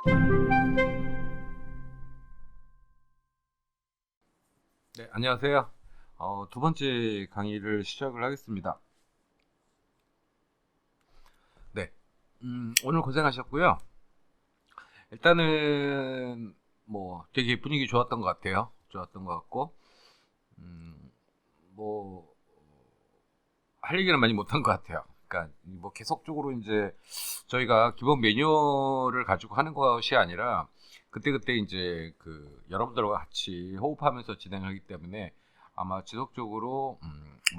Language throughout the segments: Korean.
네, 안녕하세요. 두 번째 강의를 시작을 하겠습니다. 네, 오늘 고생하셨고요. 일단은 되게 분위기 좋았던 것 같아요. 좋았던 것 같고, 음, 뭐 할 얘기는 많이 못한 것 같아요. 그러니까 계속적으로 이제 저희가 기본 매뉴얼을 가지고 하는 것이 아니라 그때그때 이제 여러분들과 같이 호흡하면서 진행하기 때문에 아마 지속적으로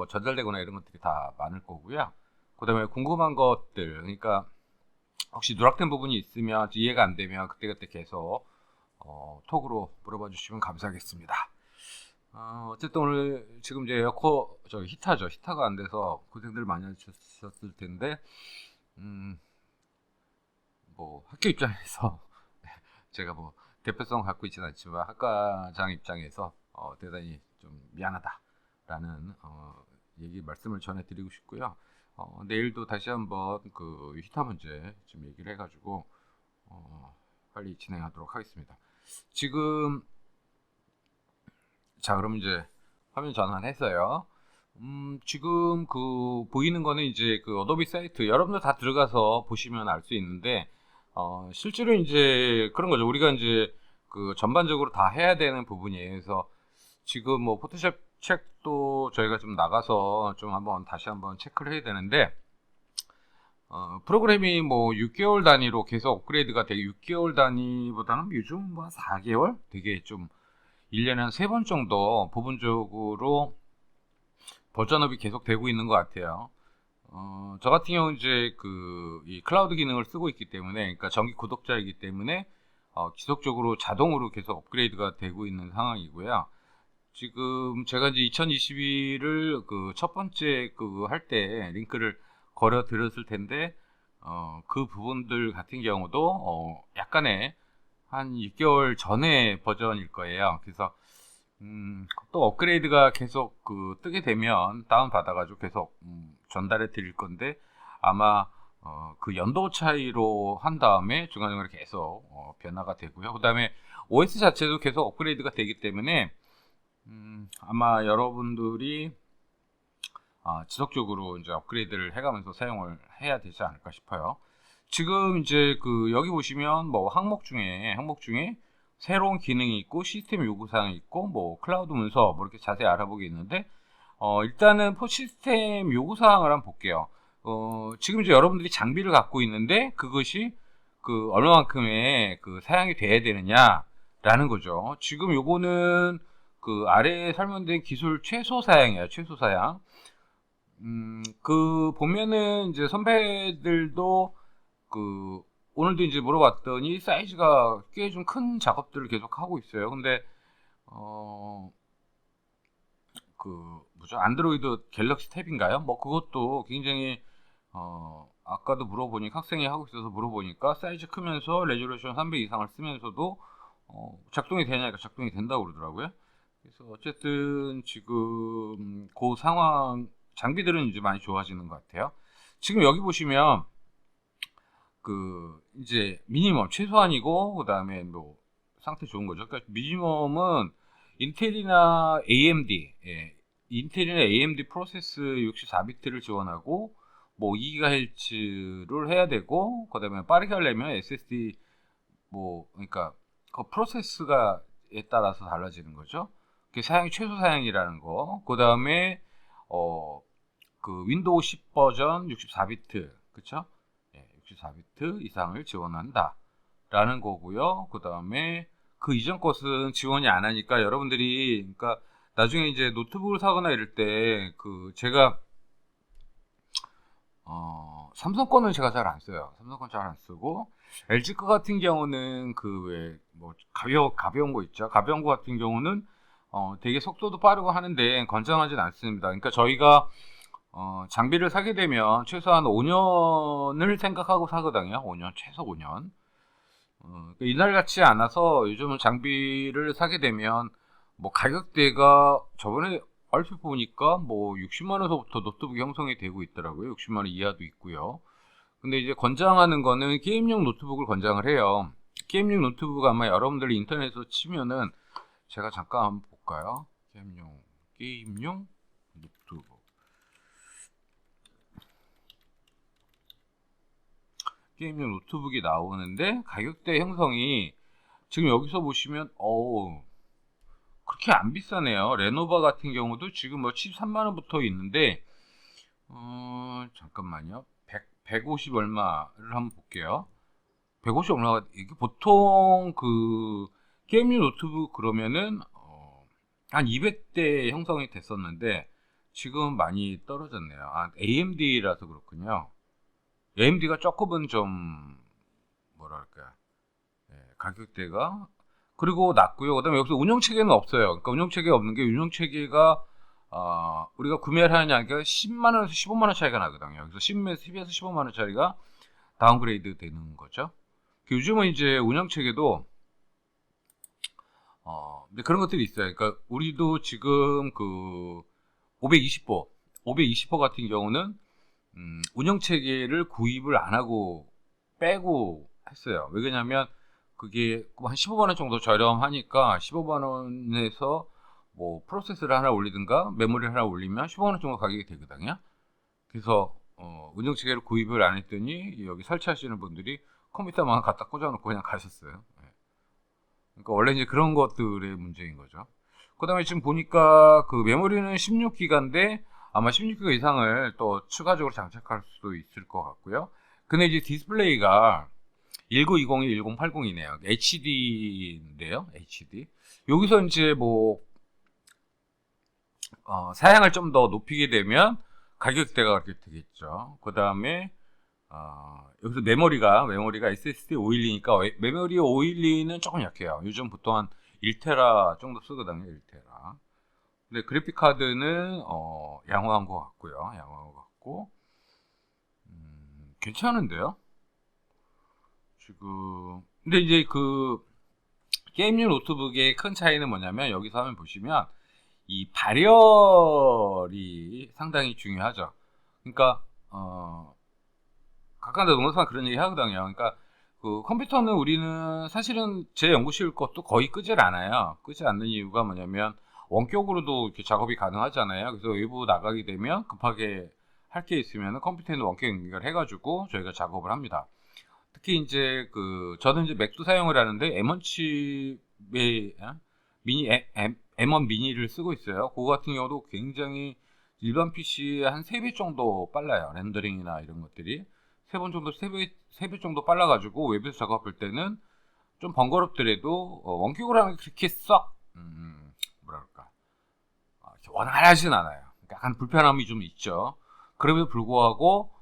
전달되거나 이런 것들이 다 많을 거고요. 그다음에 궁금한 것들, 그러니까 혹시 누락된 부분이 있으면 이해가 안 되면 그때그때 계속 톡으로 물어봐 주시면 감사하겠습니다. 어쨌든 오늘 지금 이제 히타죠. 히타가 안 돼서 고생들 많이 하셨을 텐데, 음, 학교 입장에서 제가 대표성 갖고 있지는 않지만 학과장 입장에서 대단히 좀 미안하다라는 얘기 말씀을 전해드리고 싶고요. 내일도 다시 한번 그 히타 문제 좀 얘기를 해가지고 빨리 진행하도록 하겠습니다. 지금 자, 그럼 이제 화면 전환했어요. 지금 보이는 거는 이제 어도비 사이트 여러분들 다 들어가서 보시면 알 수 있는데 실제로 이제 그런 거죠. 우리가 이제 전반적으로 다 해야 되는 부분이에요. 그래서 지금 포토샵 책도 저희가 좀 나가서 좀 다시 한번 체크를 해야 되는데 프로그램이 6개월 단위로 계속 업그레이드가 되게 6개월 단위보다는 요즘 4개월 되게 좀 1년에 한 3번 정도 부분적으로 버전업이 계속 되고 있는 것 같아요. 저 같은 경우는 이제 이 클라우드 기능을 쓰고 있기 때문에, 그러니까 정기 구독자이기 때문에 지속적으로 자동으로 계속 업그레이드가 되고 있는 상황이고요. 지금 제가 이제 2022를 첫 번째 할 때 링크를 걸어 드렸을 텐데, 그 부분들 같은 경우도 약간의 한 6개월 전에 버전일 거예요. 그래서 또 업그레이드가 계속 뜨게 되면 다운 받아가지고 계속 전달해 드릴 건데 아마 그 연도 차이로 한 다음에 중간중간에 계속 변화가 되고요. 그 다음에 OS 자체도 계속 업그레이드가 되기 때문에 아마 여러분들이 지속적으로 이제 업그레이드를 해가면서 사용을 해야 되지 않을까 싶어요. 지금 이제 여기 보시면 항목 중에 새로운 기능이 있고 시스템 요구사항이 있고 클라우드 문서 이렇게 자세히 알아보기 있는데 일단은 시스템 요구사항을 한번 볼게요. 지금 이제 여러분들이 장비를 갖고 있는데 그것이 얼마만큼의 사양이 돼야 되느냐라는 거죠. 지금 요거는 아래에 설명된 기술 최소 사양이에요. 최소 사양. 보면은 이제 선배들도 오늘도 이제 물어봤더니 사이즈가 꽤 좀 큰 작업들을 계속 하고 있어요. 근데 안드로이드 갤럭시 탭인가요? 그것도 굉장히 아까도 물어보니까 학생이 하고 있어서 물어보니까 사이즈 크면서 레졸루션 300 이상을 쓰면서도 작동이 되냐니까 작동이 된다고 그러더라고요. 그래서 어쨌든 지금 그 상황 장비들은 이제 많이 좋아지는 것 같아요. 지금 여기 보시면 이제 미니멈 최소한이고 그다음에 상태 좋은 거죠. 그러니까 미니멈은 인텔이나 AMD 프로세스 64비트를 지원하고 2GHz를 해야 되고 그다음에 빠르게 하려면 SSD 그러니까 그 프로세스가에 따라서 달라지는 거죠. 그게 최소 사양이라는 거. 그다음에 윈도우 10 버전 64비트 그쵸? 64비트 이상을 지원한다 라는 거고요. 그 다음에 그 이전 것은 지원이 안 하니까 여러분들이 그러니까 나중에 이제 노트북을 사거나 이럴 때 제가 삼성 거는 제가 잘 안 써요. 삼성 건 잘 안 쓰고 LG 거 같은 경우는 가벼운 거 있죠. 가벼운 거 같은 경우는 되게 속도도 빠르고 하는데 건전하진 않습니다. 그러니까 저희가 장비를 사게 되면 최소한 5년을 생각하고 사거든요. 5년, 최소 5년. 이날 같지 않아서 요즘은 장비를 사게 되면 가격대가 저번에 얼핏 보니까 60만 원서부터 노트북이 형성이 되고 있더라고요. 60만 원 이하도 있고요. 근데 이제 권장하는 거는 게임용 노트북을 권장을 해요. 게임용 노트북 아마 여러분들 인터넷에서 치면은 제가 잠깐 한번 볼까요? 게임용 노트북. 게임용 노트북이 나오는데 가격대 형성이 지금 여기서 보시면 그렇게 안 비싸네요. 레노버 같은 경우도 지금 뭐 13만 원부터 있는데 잠깐만요. 150 얼마를 한번 볼게요. 150 얼마가 이게 보통 그 게임용 노트북 그러면은 한 200대 형성이 됐었는데 지금 많이 떨어졌네요. AMD라서 그렇군요. AMD가 조금은 좀 뭐랄까 가격대가 그리고 낮고요. 그다음에 여기서 운영 체계는 없어요. 그러니까 운영 체계가 없는 게 운영 체계가 우리가 구매를 하느냐니까 10만 원에서 15만 원 차이가 나거든요. 여기서 10에서 15만 원 차이가 다운그레이드 되는 거죠. 요즘은 이제 운영 체계도 근데 그런 것들이 있어요. 그러니까 우리도 지금 그 520호 같은 경우는 운영 체계를 구입을 안 하고 빼고 했어요. 왜 그러냐면 그게 한 15만 원 정도 저렴하니까 15만 원에서 뭐 프로세서를 하나 올리든가 메모리를 하나 올리면 15만 원 정도 가격이 되거든요. 그래서 운영 체계를 구입을 안 했더니 여기 설치하시는 분들이 컴퓨터만 갖다 꽂아놓고 그냥 가셨어요. 그러니까 원래 이제 그런 것들의 문제인 거죠. 그다음에 지금 보니까 그 메모리는 16기가인데 아마 16기가 이상을 또 추가적으로 장착할 수도 있을 것 같고요. 근데 이제 디스플레이가 1920이 1080이네요. HD인데요. HD. 여기서 이제 뭐 사양을 좀 더 높이게 되면 가격대가 그렇게 되겠죠. 그 다음에 여기서 메모리가 SSD 512니까 메모리 512는 조금 약해요. 요즘 보통 한 1테라 정도 쓰거든요. 1테라. 근데 그래픽 카드는 양호한 것 같고요. 양호한 것 같고 괜찮은데요. 지금 근데 이제 그 게임용 노트북의 큰 차이는 뭐냐면 여기서 한번 보시면 이 발열이 상당히 중요하죠. 그러니까 가까운데 농담삼아 그런 얘기 하거든요. 그러니까 그 컴퓨터는 우리는 사실은 제 연구실 것도 거의 끄질 않아요. 끄지 않는 이유가 뭐냐면 원격으로도 이렇게 작업이 가능하잖아요. 그래서 외부 나가게 되면 급하게 할 게 있으면 컴퓨터에 있는 원격 연결 해가지고 저희가 작업을 합니다. 특히 이제 그 저는 이제 맥도 사용을 하는데 M1 칩의 미니 M1 미니를 쓰고 있어요. 그거 같은 경우도 굉장히 일반 PC의 한 3배 정도 빨라요. 렌더링이나 이런 것들이 3배 정도 빨라가지고 웹에서 작업할 때는 좀 번거롭더라도 원격으로 하면 그렇게 썩 뭐랄까 원활하진 않아요. 약간 불편함이 좀 있죠. 그럼에도 불구하고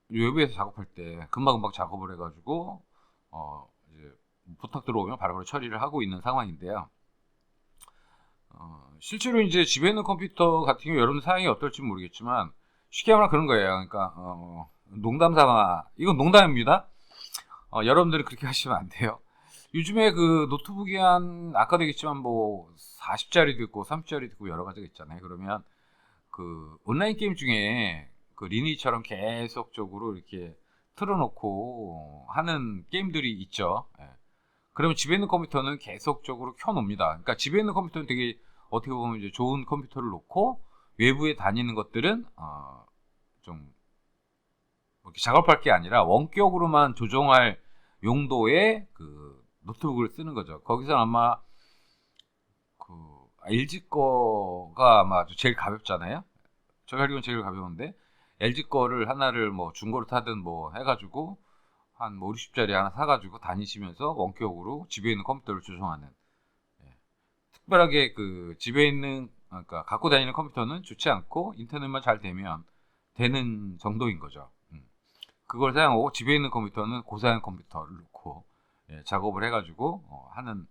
외부에서 작업할 때 금방금방 작업을 해가지고 이제 부탁 들어오면 바로바로 처리를 하고 있는 상황인데요. 실제로 이제 집에 있는 컴퓨터 같은 경우 여러분 사양이 어떨지 모르겠지만 쉽게 말하면 그런 거예요. 그러니까 농담 삼아 이건 농담입니다. 여러분들이 그렇게 하시면 안 돼요. 요즘에 그 노트북이 한 아까도 얘기했지만 뭐 40짜리도 있고 30짜리도 있고 여러 가지가 있잖아요. 그러면 그 온라인 게임 중에 그 리니지처럼 계속적으로 이렇게 틀어놓고 하는 게임들이 있죠. 예. 그러면 집에 있는 컴퓨터는 계속적으로 켜놓습니다. 그러니까 집에 있는 컴퓨터는 되게 어떻게 보면 이제 좋은 컴퓨터를 놓고 외부에 다니는 것들은 좀 이렇게 작업할 게 아니라 원격으로만 조정할 용도의 그 노트북을 쓰는 거죠. 거기서 아마 그 LG 거가 아마 제일 가볍잖아요. 제가 알기로는 제일 가벼운데 LG 거를 하나를 뭐 중고로 타든 뭐 해가지고 한 뭐 50짜리 하나 사가지고 다니시면서 원격으로 집에 있는 컴퓨터를 조정하는 특별하게 그 집에 있는 그러니까 갖고 다니는 컴퓨터는 좋지 않고 인터넷만 잘 되면 되는 정도인 거죠. 그걸 사용하고 집에 있는 컴퓨터는 고사양 컴퓨터를 놓고 작업을 해가지고 하는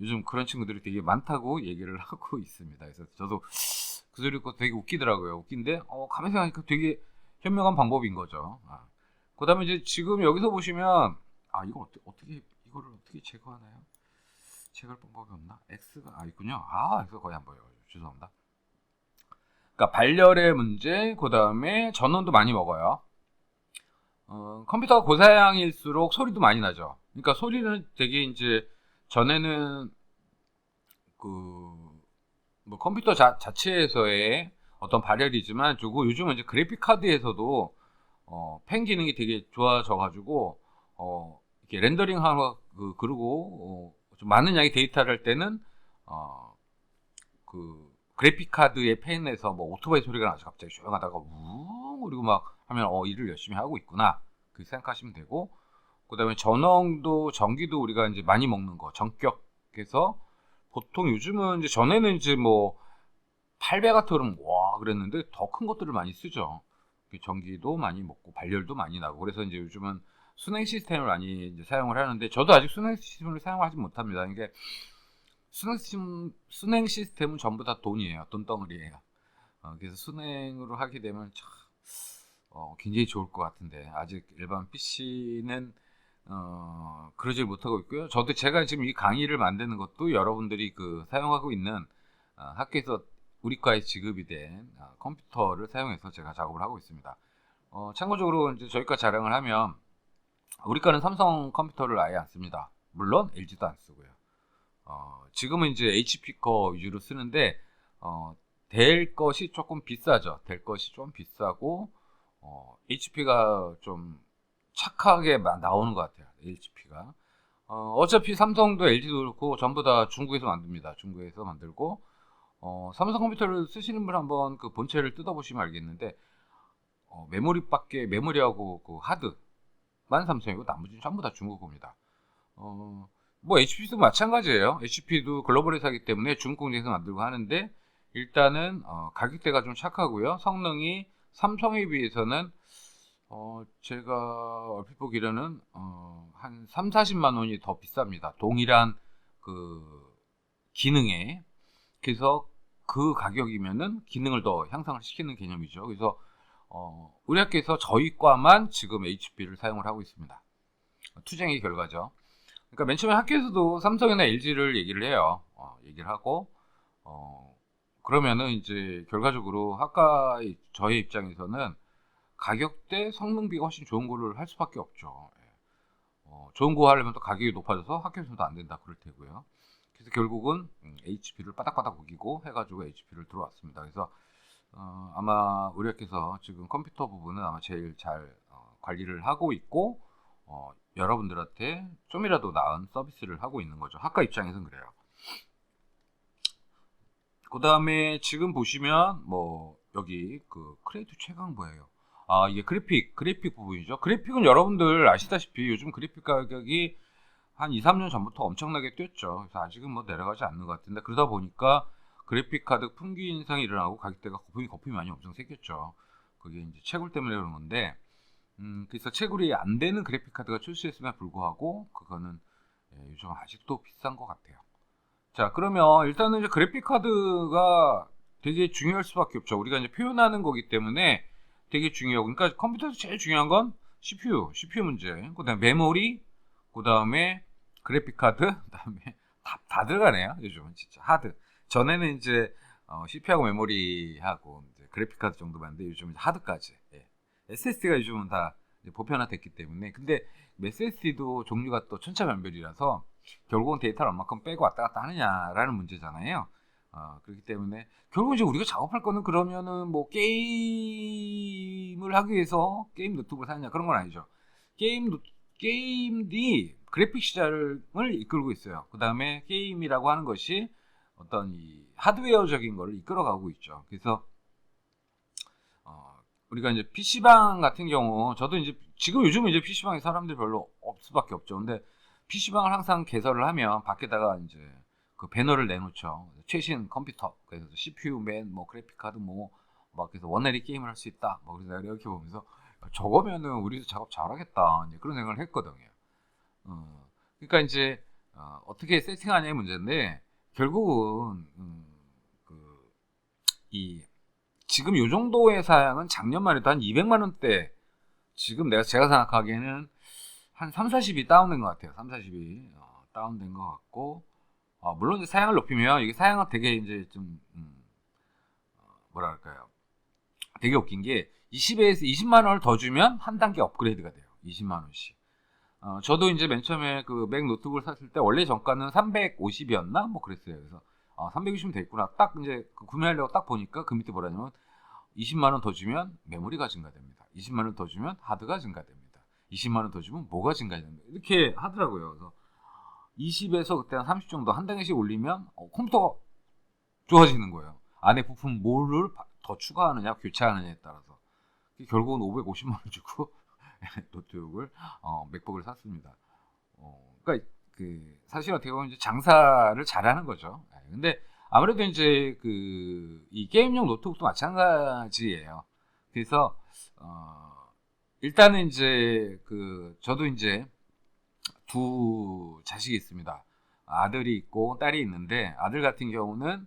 요즘 그런 친구들이 되게 많다고 얘기를 하고 있습니다. 그래서 저도 그 소리 듣고 되게 웃기더라고요. 웃긴데 가만히 생각하니까 되게 현명한 방법인 거죠. 그 다음에 이제 지금 여기서 보시면 이거 이거를 어떻게 제거하나요? 제거할 방법이 없나? X가 있군요. X가 거의 안 보여요. 죄송합니다. 그러니까 발열의 문제, 그 다음에 전원도 많이 먹어요. 컴퓨터가 고사양일수록 소리도 많이 나죠. 그러니까 소리는 되게 이제 전에는 그 뭐 컴퓨터 자체에서의 어떤 발열이지만 요즘은 이제 그래픽 카드에서도 팬 기능이 되게 좋아져가지고 이렇게 렌더링하고 그리고 좀 많은 양의 데이터를 할 때는 그 그래픽 카드의 팬에서 뭐 오토바이 소리가 나서 갑자기 조용하다가 우 그리고 막 하면 일을 열심히 하고 있구나 그렇게 생각하시면 되고, 그다음에 전원도 전기도 우리가 이제 많이 먹는 거 전격해서 보통 요즘은 이제 전에는 이제 뭐 800와트 그러면 와 그랬는데 더 큰 것들을 많이 쓰죠. 전기도 많이 먹고 발열도 많이 나고, 그래서 이제 요즘은 순행 시스템을 많이 이제 사용을 하는데 저도 아직 순행 시스템을 사용하지 못합니다. 이게 순행 시스템은 전부 다 돈이에요. 돈덩어리예요. 그래서 순행으로 하게 되면 참 굉장히 좋을 것 같은데 아직 일반 PC는 그러지 못하고 있고요. 저도 제가 지금 이 강의를 만드는 것도 여러분들이 사용하고 있는 학교에서 우리과에 지급이 된 컴퓨터를 사용해서 제가 작업을 하고 있습니다. 참고적으로 이제 저희과 자랑을 하면 우리과는 삼성 컴퓨터를 아예 안 씁니다. 물론 LG도 안 쓰고요. 지금은 이제 HP 거 위주로 쓰는데 델 것이 조금 비싸죠. 델 것이 좀 비싸고 HP가 좀 착하게 나오는 것 같아요. HP가. 어차피 삼성도 LG도 그렇고 전부 다 중국에서 만듭니다. 중국에서 만들고 삼성 컴퓨터를 쓰시는 분 한번 그 본체를 뜯어보시면 알겠는데 메모리하고 그 하드만 삼성이고 나머지는 전부 다 중국 겁니다. 뭐 HP도 마찬가지예요. HP도 글로벌 회사이기 때문에 중국 공장에서 만들고 하는데 일단은 가격대가 좀 착하고요. 성능이 삼성에 비해서는 제가 얼핏 보기로는 한 3, 40만 원이 더 비쌉니다. 동일한 그 기능에. 그래서 그 가격이면은 기능을 더 향상을 시키는 개념이죠. 그래서 우리 학교에서 저희 과만 지금 HP를 사용을 하고 있습니다. 투쟁의 결과죠. 그러니까 맨 처음에 학교에서도 삼성이나 LG를 얘기를 해요. 얘기를 하고 그러면은 이제 결과적으로 저의 입장에서는 가격대 성능비가 훨씬 좋은 거를 할 수밖에 없죠. 좋은 거 하려면 또 가격이 높아져서 학교에서도 안 된다 그럴 테고요. 그래서 결국은 HP를 바닥바닥 우기고 해가지고 HP를 들어왔습니다. 그래서 아마 우리 학교에서 지금 컴퓨터 부분은 아마 제일 잘 관리를 하고 있고 여러분들한테 좀이라도 나은 서비스를 하고 있는 거죠. 학과 입장에서는 그래요. 그 다음에 지금 보시면 뭐 여기 크레이트 최강 뭐예요? 이게 그래픽 부분이죠. 그래픽은 여러분들 아시다시피 요즘 그래픽 가격이 한 2, 3년 전부터 엄청나게 뛰었죠. 그래서 아직은 뭐 내려가지 않는 것 같은데 그러다 보니까 그래픽 카드 품귀 인상이 일어나고 가격대가 거품이 많이 엄청 생겼죠. 그게 이제 채굴 때문에 그런 건데 그래서 채굴이 안 되는 그래픽 카드가 출시했음에 불구하고 그거는 요즘 아직도 비싼 것 같아요. 자, 그러면 일단은 이제 그래픽 카드가 되게 중요할 수밖에 없죠. 우리가 이제 표현하는 거기 때문에 되게 중요하고, 그러니까 컴퓨터에서 제일 중요한 건 CPU 문제, 그다음에 메모리, 그다음에 그래픽 카드, 그다음에 다 들어가네요. 요즘은 진짜 하드. 전에는 이제 CPU하고 메모리하고 이제 그래픽 카드 정도만 했는데 요즘은 하드까지. SSD가 요즘은 다 보편화됐기 때문에. 근데 SSD도 종류가 또 천차만별이라서 결국은 데이터를 얼마큼 빼고 왔다 갔다 하느냐라는 문제잖아요. 그렇기 때문에 결국 이제 우리가 작업할 거는 그러면은 뭐 게임을 하기 위해서 게임 노트북을 사느냐 그런 건 아니죠. 게임이 그래픽 시장을 이끌고 있어요. 그 다음에 게임이라고 하는 것이 어떤 이 하드웨어적인 거를 이끌어가고 있죠. 그래서 우리가 이제 PC방 같은 경우, 저도 이제 지금 요즘은 이제 PC방에 사람들이 별로 없을 수밖에 없죠. 근데 PC방을 항상 개설을 하면 밖에다가 이제 그 배너를 내놓죠. 최신 컴퓨터, 그래서 CPU, 맨, 뭐 그래픽 카드, 막 그래서 원활히 게임을 할 수 있다. 뭐 그래서 내가 이렇게 보면서 저거면은 우리도 작업 잘하겠다. 이제 그런 생각을 했거든요. 그러니까 이제 어떻게 세팅하냐의 문제인데 결국은 지금 요 정도의 사양은 작년만 해도 한 200만 원대, 지금 제가 생각하기에는 한 3, 40이 다운된 것 같아요. 3, 40이 다운된 것 같고, 물론 이제 사양을 높이면 이게 사양은 되게 이제 좀 뭐랄까요, 되게 웃긴 게 20에서 20만 원을 더 주면 한 단계 업그레이드가 돼요. 20만 원씩. 저도 이제 맨 처음에 그 맥 노트북을 샀을 때 원래 정가는 350이었나? 뭐 그랬어요. 그래서 320이면 됐구나. 딱 이제 그 구매하려고 딱 보니까 그 밑에 뭐라냐면 20만 원 더 주면 메모리가 증가됩니다. 20만 원 더 주면 하드가 증가됩니다. 20만 원 더 주면 뭐가 증가됩니다. 이렇게 하더라고요. 그래서 20에서 그때 한 30 정도 한 단계씩 올리면 컴퓨터가 좋아지는 거예요. 안에 부품 뭐를 더 추가하느냐 교체하느냐에 따라서 결국은 550만 원 주고 노트북을 맥북을 샀습니다. 그러니까 그 사실 어떻게 보면 이제 장사를 잘하는 거죠. 근데 아무래도 이제 그 이 게임용 노트북도 마찬가지예요. 그래서 일단은 이제 그 저도 이제 두 자식이 있습니다. 아들이 있고 딸이 있는데 아들 같은 경우는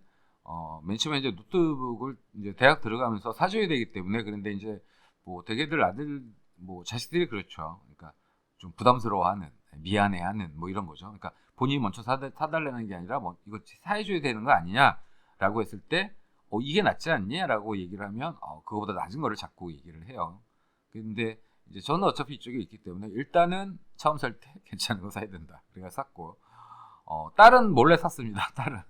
맨 처음에 이제 노트북을 이제 대학 들어가면서 사줘야 되기 때문에 그런데 이제 뭐 대개들 아들 뭐 자식들이 그렇죠. 그러니까 좀 부담스러워하는 미안해하는 뭐 이런 거죠. 그러니까 본인이 먼저 사달라는 게 아니라 뭐 이거 사해줘야 되는 거 아니냐라고 했을 때 이게 낫지 않니?라고 얘기를 하면 그거보다 낮은 거를 자꾸 얘기를 해요. 근데 이제 저는 어차피 이쪽에 있기 때문에 일단은 처음 살 때 괜찮은 거 사야 된다. 그래가 샀고 딸은 몰래 샀습니다. 딸은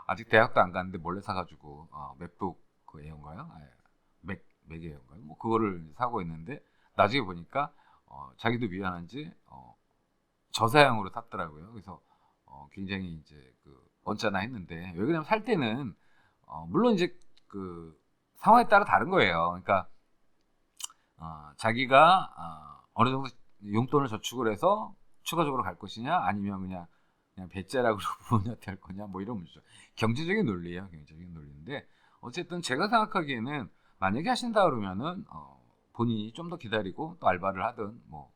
아직 대학도 안 갔는데 몰래 사가지고 맥북 그 에어인가요? 맥 에어인가요? 뭐 그거를 사고 있는데 나중에 보니까 자기도 미안한지 저사양으로 샀더라고요. 그래서 굉장히 이제 그 언짢아 했는데 왜 그러냐면 살 때는 물론 이제 그 상황에 따라 다른 거예요. 그러니까 자기가 어느 정도 용돈을 저축을 해서 추가적으로 갈 것이냐 아니면 그냥 배째락으로 부모님한테 할 거냐 뭐 이런 문제죠. 경제적인 논리예요. 경제적인 논리인데 어쨌든 제가 생각하기에는 만약에 하신다 그러면은 본인이 좀 더 기다리고 또 알바를 하든 뭐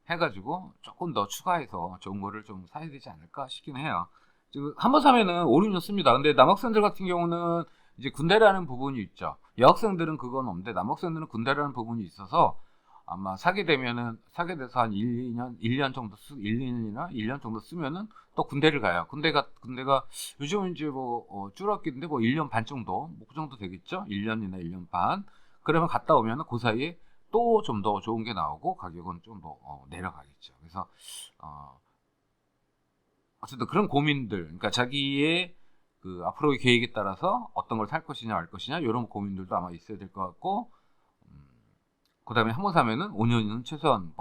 해가지고 조금 더 추가해서 좋은 거를 좀 사야 되지 않을까 싶긴 해요. 지금 한번 사면은 5, 6년 씁니다. 근데 남학생들 같은 경우는 이제 군대라는 부분이 있죠. 여학생들은 그건 없는데 남학생들은 군대라는 부분이 있어서 아마 사게 돼서 한 1년 정도 1년이나 1년 정도 쓰면은 또 군대를 가요. 군대가 요즘은 이제 뭐 줄었겠는데 뭐 1년 반 정도 뭐 그 정도 되겠죠. 1년이나 1년 반. 그러면 갔다 오면은 그 사이에 또 좀 더 좋은 게 나오고 가격은 좀 더 내려가겠죠. 그래서 어쨌든 그런 고민들, 그러니까 자기의 그 앞으로의 계획에 따라서 어떤 걸 살 것이냐 말 것이냐 이런 고민들도 아마 있어야 될 것 같고, 그 다음에 한 번 사면은 5년은 최소한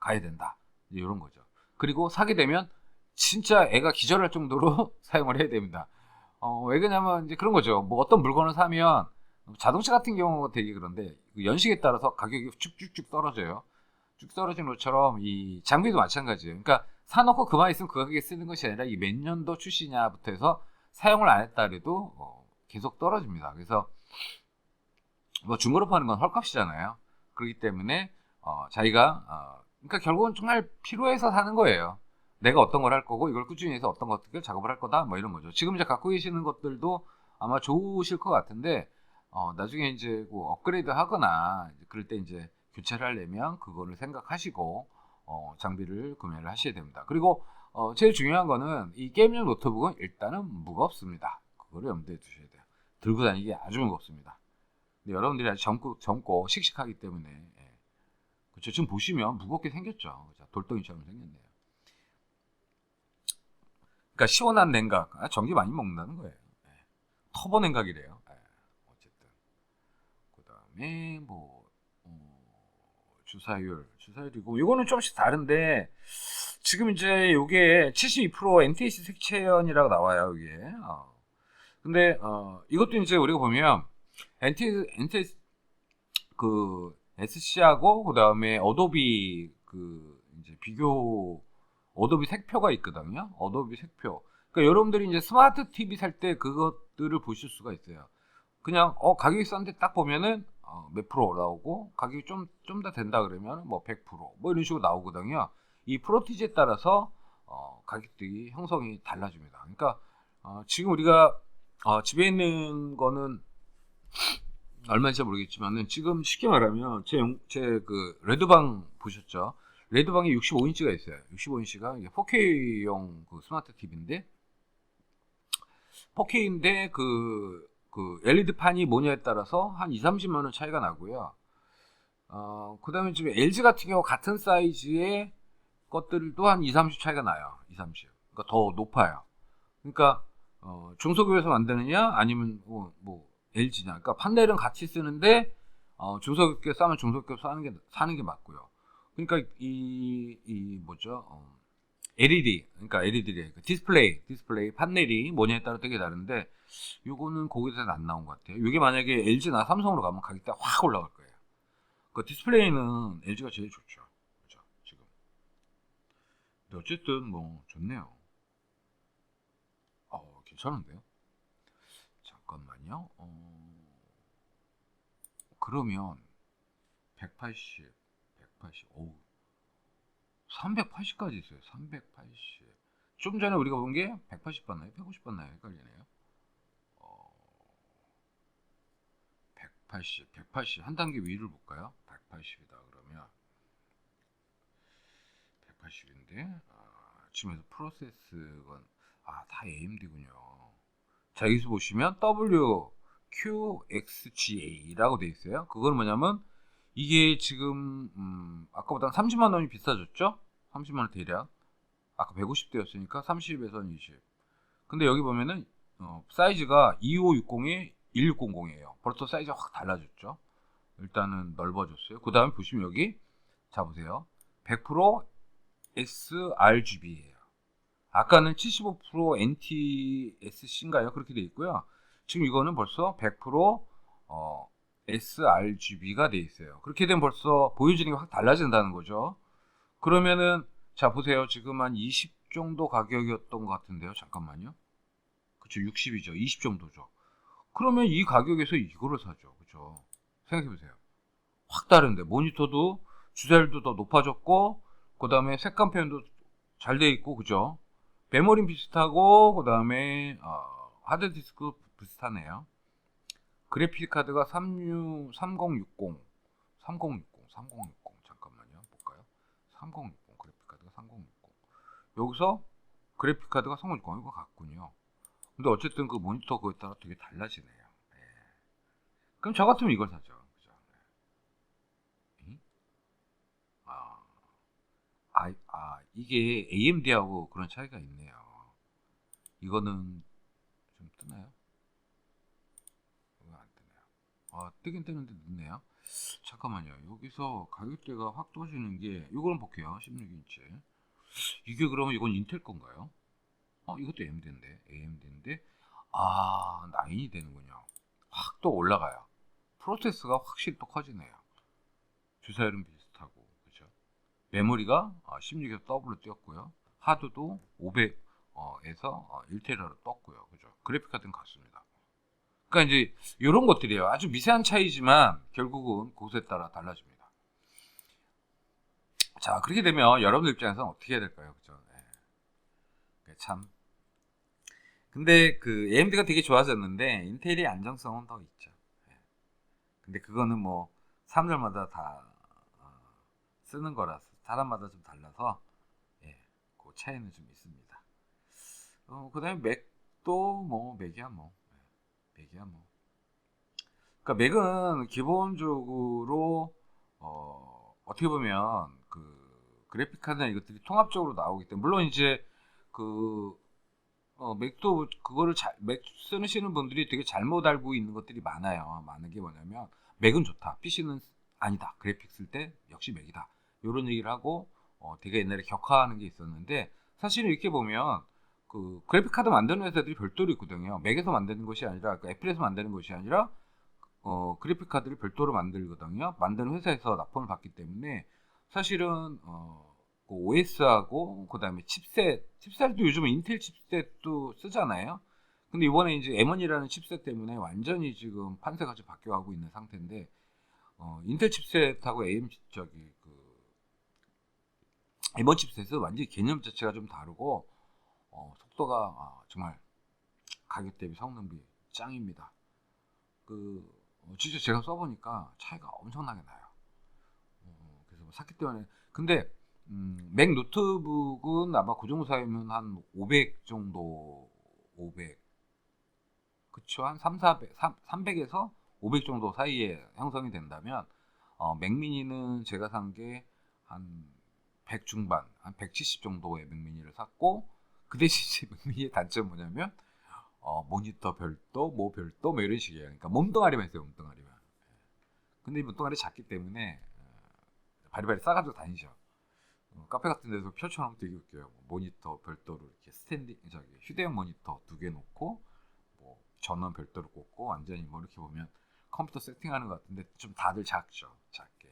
가야 된다 이런 거죠. 그리고 사게 되면 진짜 애가 기절할 정도로 사용을 해야 됩니다. 왜 그러냐면 이제 그런 거죠. 뭐 어떤 물건을 사면 자동차 같은 경우 되게 그런데 그 연식에 따라서 가격이 쭉쭉쭉 떨어져요. 쭉 떨어지는 것처럼 이 장비도 마찬가지예요. 그러니까 사놓고 그만 있으면 그 가격에 쓰는 것이 아니라 이 몇 년도 출시냐부터 해서 사용을 안 했다 해도 계속 떨어집니다. 그래서 뭐 중고로 파는 건 헐값이잖아요. 그렇기 때문에 자기가 그러니까 결국은 정말 필요해서 사는 거예요. 내가 어떤 걸 할 거고 이걸 꾸준히 해서 어떤 것들 작업을 할 거다 뭐 이런 거죠. 지금 이제 갖고 계시는 것들도 아마 좋으실 것 같은데 나중에 이제 뭐 업그레이드 하거나 그럴 때 이제 교체를 하려면 그거를 생각하시고 장비를 구매를 하셔야 됩니다. 그리고 제일 중요한 거는 이 게임용 노트북은 일단은 무겁습니다. 그거를 염두에 두셔야 돼요. 들고 다니기 아주 무겁습니다. 근데 여러분들이 아주 젊고 씩씩하기 때문에 그렇죠. 지금 보시면 무겁게 생겼죠. 돌덩이처럼 생겼네요. 그러니까 시원한 냉각, 전기 많이 먹는다는 거예요. 터보 냉각이래요. 어쨌든 그 다음에 뭐 주사율이고 이거는 조금씩 다른데 지금 이제 요게 72% NTSC 색채연이라고 나와요. 이게 근데 이것도 이제 우리가 보면 NTS 그 SC하고 그 다음에 어도비 그 이제 비교 어도비 색표가 있거든요. 어도비 색표. 그러니까 여러분들이 이제 스마트 TV 살 때 그것들을 보실 수가 있어요. 그냥 가격이 싼데 딱 보면은 몇 프로 나오고 가격이 좀 더 된다 그러면 뭐 100%뭐 이런 식으로 나오거든요. 이 프로티지에 따라서 가격들이 형성이 달라집니다. 그러니까 지금 우리가 집에 있는 거는 얼마인지 모르겠지만은 지금 쉽게 말하면 제 그 레드방 보셨죠? 레드방에 65인치가 있어요. 65인치가 4K용 그 스마트 TV인데 4K인데 그 LED 판이 뭐냐에 따라서 한 2, 30만 원 차이가 나고요. 그다음에 지금 LG 같은 경우 같은 사이즈의 것들도 한 2, 30 차이가 나요. 2, 30. 그러니까 더 높아요. 그러니까 중소기업에서 만드느냐 아니면 뭐 LG냐. 그러니까 판넬은 같이 쓰는데 중소기업에 싸면 중소기업 사는 게 맞고요. 그러니까 이 뭐죠? LED, 그러니까 LED래. 디스플레이 판넬이 뭐냐에 따라 되게 다른데 요거는 거기서는 안 나온 것 같아요. 이게 만약에 LG나 삼성으로 가면 가격대가 확 올라갈 거예요. 그 디스플레이는 LG가 제일 좋죠. 그죠? 지금. 근데 어쨌든 뭐 좋네요. 괜찮은데요? 잠깐만요. 그러면 180, 180, 어우, 380까지 있어요. 380. 좀 전에 우리가 본 게 180 봤나요? 150 봤나요? 헷갈리네요. 180, 180. 한 단계 위를 볼까요? 180이다 그러면 180인데 지금에서 프로세스건 다 AMD군요. 자, 여기서 보시면 WQXGA라고 돼 있어요. 그건 뭐냐면 이게 지금 아까보다 30만 원이 비싸졌죠? 30만 원 대략. 아까 150대였으니까 30에서 20. 근데 여기 보면은 사이즈가 2560에 1600이에요. 벌써 사이즈가 확 달라졌죠. 일단은 넓어졌어요. 그 다음에 보시면 여기 자 보세요. 100% sRGB예요. 아까는 75% NTSC인가요? 그렇게 돼 있고요. 지금 이거는 벌써 100% sRGB가 돼 있어요. 그렇게 되면 벌써 보여지는 게 확 달라진다는 거죠. 그러면은 자 보세요. 지금 한 20 정도 가격이었던 것 같은데요. 잠깐만요. 그쵸, 60이죠. 20 정도죠. 그러면 이 가격에서 이거를 사죠. 그죠? 생각해 보세요. 확 다른데 모니터도 주사율도 더 높아졌고 그 다음에 색감 표현도 잘 돼 있고 그죠? 메모리 비슷하고 그 다음에 하드디스크 비슷하네요. 그래픽 카드가 3060 잠깐만요 볼까요? 3060 그래픽 카드가 3060 여기서 그래픽 카드가 3060 이거 같군요. 근데 어쨌든 그 모니터 그거에 따라 되게 달라지네요. 예. 그럼 저 같으면 이걸 사죠. 그죠? 예. 아, 이게 AMD하고 그런 차이가 있네요. 이거는 좀 뜨나요? 이거 안 뜨네요. 뜨긴 뜨는데 늦네요. 잠깐만요. 여기서 가격대가 확 떨어지는 게 이거는 볼게요. 16인치. 이게 그러면 이건 인텔 건가요? 이것도 AMD인데 9이 되는군요. 확 또 올라가요. 프로세스가 확실히 또 커지네요. 주사율은 비슷하고 그렇죠. 메모리가 16에서 더블로 뛰었고요. 하드도 500에서 1테라로 떴고요. 그죠? 그래픽 카드는 같습니다. 그러니까 이제 이런 것들이에요. 아주 미세한 차이지만 결국은 곳에 따라 달라집니다. 자, 그렇게 되면 여러분들 입장에서는 어떻게 해야 될까요? 그죠? 네. 참. 근데 그 AMD가 되게 좋아졌는데 인텔이 안정성은 더 있죠. 네. 근데 그거는 뭐 사람들마다 다 쓰는 거라서 사람마다 좀 달라서 그 차이는 좀 있습니다. 그다음에 맥도 뭐 맥이야 뭐. 맥이야 뭐. 그러니까 맥은 기본적으로 어떻게 보면 그 그래픽 카드나 이것들이 통합적으로 나오기 때문에 물론 이제 그 맥도 그거를 맥 쓰시는 분들이 되게 잘못 알고 있는 것들이 많아요. 많은 게 뭐냐면 맥은 좋다, PC는 아니다. 그래픽 쓸 때 역시 맥이다. 이런 얘기를 하고 되게 옛날에 격하하는 게 있었는데 사실은 이렇게 보면 그 그래픽 카드 만드는 회사들이 별도로 있거든요. 맥에서 만드는 것이 아니라 그 애플에서 만드는 것이 아니라 그래픽 카드를 별도로 만들거든요. 만드는 회사에서 납품을 받기 때문에 사실은 그 OS하고 그다음에 칩셋도 요즘은 인텔 칩셋도 쓰잖아요. 근데 이번에 이제 M1이라는 칩셋 때문에 완전히 지금 판세가 좀 바뀌어가고 있는 상태인데 인텔 칩셋하고 M1 칩셋은 완전히 개념 자체가 좀 다르고 속도가 정말 가격 대비 성능비 짱입니다. 진짜 제가 써보니까 차이가 엄청나게 나요. 그래서 뭐 샀기 때문에 근데 맥 노트북은 아마 그 정도 사이면 한 500 정도 500 그쵸 한 300에서 500 정도 사이에 형성이 된다면 맥미니는 제가 산 게 한 100 중반, 한 170 정도의 맥미니를 샀고, 그 대신 이제 맥미니의 단점은 뭐냐면 모니터 별도, 뭐 별도, 뭐 이런 식이에요. 그러니까 몸뚱아리만 있어요, 몸뚱아리만. 근데 이 몸뚱아리 작기 때문에 바리바리 싸가지고 다니죠. 카페 같은 데서 펼쳐놓으면 되게 웃겨요. 모니터 별도로 이렇게 휴대용 모니터 2개 놓고, 뭐 전원 별도로 꽂고, 완전히 뭐 이렇게 보면 컴퓨터 세팅하는 것 같은데 좀 다들 작죠, 작게.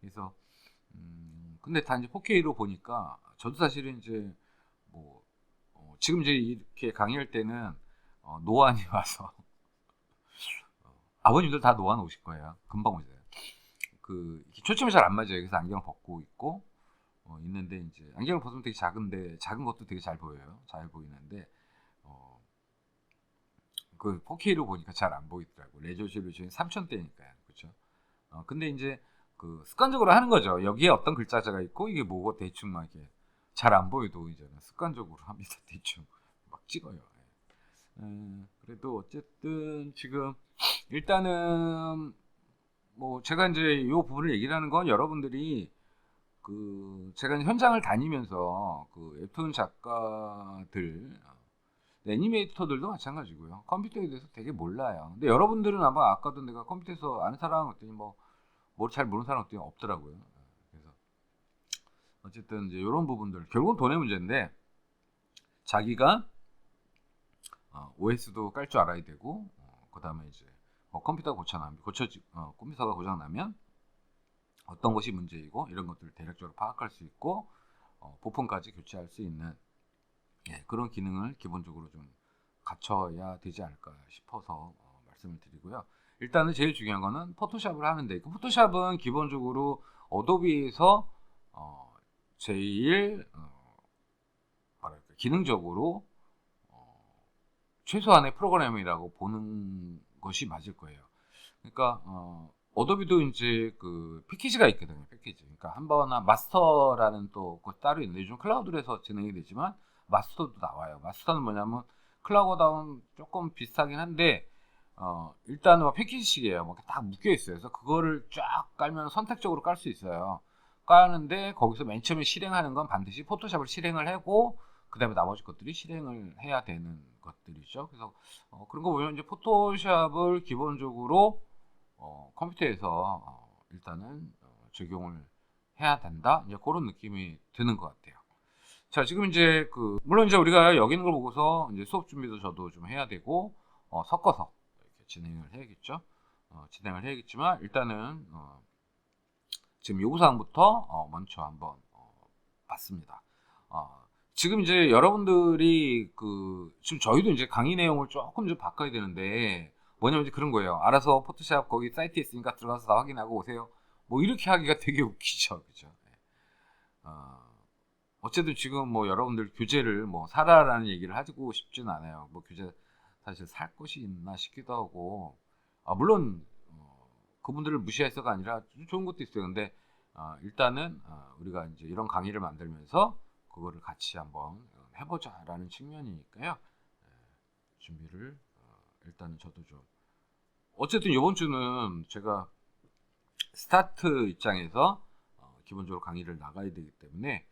그래서 근데 단지 4K로 보니까 저도 사실은 이제 뭐 지금 이제 이렇게 강의할 때는 노안이 와서 아버님들 다 노안 오실 거예요. 금방 오세요. 초점이 잘 안 맞아요. 그래서 안경을 벗고 있고 있는데, 이제 안경을 벗으면 되게 작은데 작은 것도 되게 잘 보여요. 잘 보이는데 그 4K로 보니까 잘 안 보이더라고. 레조실루션이 3000대니까요. 그렇죠? 근데 이제 그 습관적으로 하는 거죠. 여기에 어떤 글자가 있고 이게 뭐고 대충 막 이렇게 잘 안 보여도 이제는 습관적으로 합니다. 대충 막 찍어요. 그래도 어쨌든 지금 일단은 뭐 제가 이제 이 부분을 얘기를 하는 건, 여러분들이 제가 현장을 다니면서 웹툰 작가들, 애니메이터들도 마찬가지고요. 컴퓨터에 대해서 되게 몰라요. 근데 여러분들은 아마 아까도 내가 컴퓨터에서 아는 사람 어떠니 뭐 잘 모르는 사람 어떠니 없더라고요. 그래서 어쨌든 이제 이런 부분들, 결국은 돈의 문제인데, 자기가 OS도 깔 줄 알아야 되고, 그다음에 이제 컴퓨터가 컴퓨터가 고장 나면 어떤 것이 문제이고 이런 것들을 대략적으로 파악할 수 있고, 부품까지 교체할 수 있는 그런 기능을 기본적으로 좀 갖춰야 되지 않을까 싶어서 말씀을 드리고요. 일단은 제일 중요한 거는 포토샵을 하는데, 그 포토샵은 기본적으로 어도비에서 제일 뭐랄까, 기능적으로 최소한의 프로그램이라고 보는 것이 맞을 거예요. 그러니까 어도비도 이제 그 패키지가 있거든요. 패키지. 그러니까 한번 마스터라는 또 따로 있는데, 요즘 클라우드로 해서 진행이 되지만 마스터도 나와요. 마스터는 뭐냐면 클라우드하고는 조금 비슷하긴 한데 일단은 패키지식이에요. 뭐 딱 묶여 있어요. 그래서 그거를 쫙 깔면 선택적으로 깔 수 있어요. 까는데 거기서 맨 처음에 실행하는 건 반드시 포토샵을 실행을 하고, 그 다음에 나머지 것들이 실행을 해야 되는 것들이죠. 그래서 그런 거 보면 이제 포토샵을 기본적으로 컴퓨터에서 일단은 적용을 해야 된다, 이제 그런 느낌이 드는 것 같아요. 자, 지금 이제 물론 이제 우리가 여기 있는 걸 보고서 이제 수업 준비도 저도 좀 해야 되고, 섞어서 이렇게 진행을 해야겠죠. 진행을 해야겠지만, 일단은 지금 요구사항부터 먼저 한번 봤습니다. 지금 이제 여러분들이 지금 저희도 이제 강의 내용을 조금 좀 바꿔야 되는데, 뭐냐면 이제 그런 거예요. 알아서 포토샵 거기 사이트에 있으니까 들어가서 다 확인하고 오세요. 뭐 이렇게 하기가 되게 웃기죠, 그죠? 어쨌든 지금 뭐 여러분들 교재를 뭐 사라라는 얘기를 하고 싶지는 않아요. 뭐 교재 사실 살 것이 있나 싶기도 하고, 물론 그분들을 무시해서가 아니라 좋은 것도 있어요. 근데 일단은 우리가 이제 이런 강의를 만들면서 그거를 같이 한번 해보자라는 측면이니까요. 준비를 일단은 저도 좀, 어쨌든 이번 주는 제가 스타트 입장에서 기본적으로 강의를 나가야 되기 때문에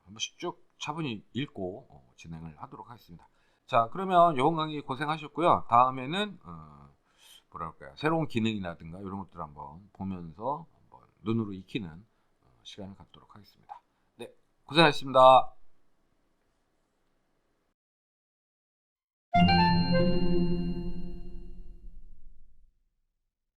한 번씩 쭉 차분히 읽고 진행을 하도록 하겠습니다. 자, 그러면 이번 강의 고생하셨고요. 다음에는 뭐랄까요, 새로운 기능이라든가 이런 것들 한번 보면서 한번 눈으로 익히는 시간을 갖도록 하겠습니다. 네, 고생하셨습니다.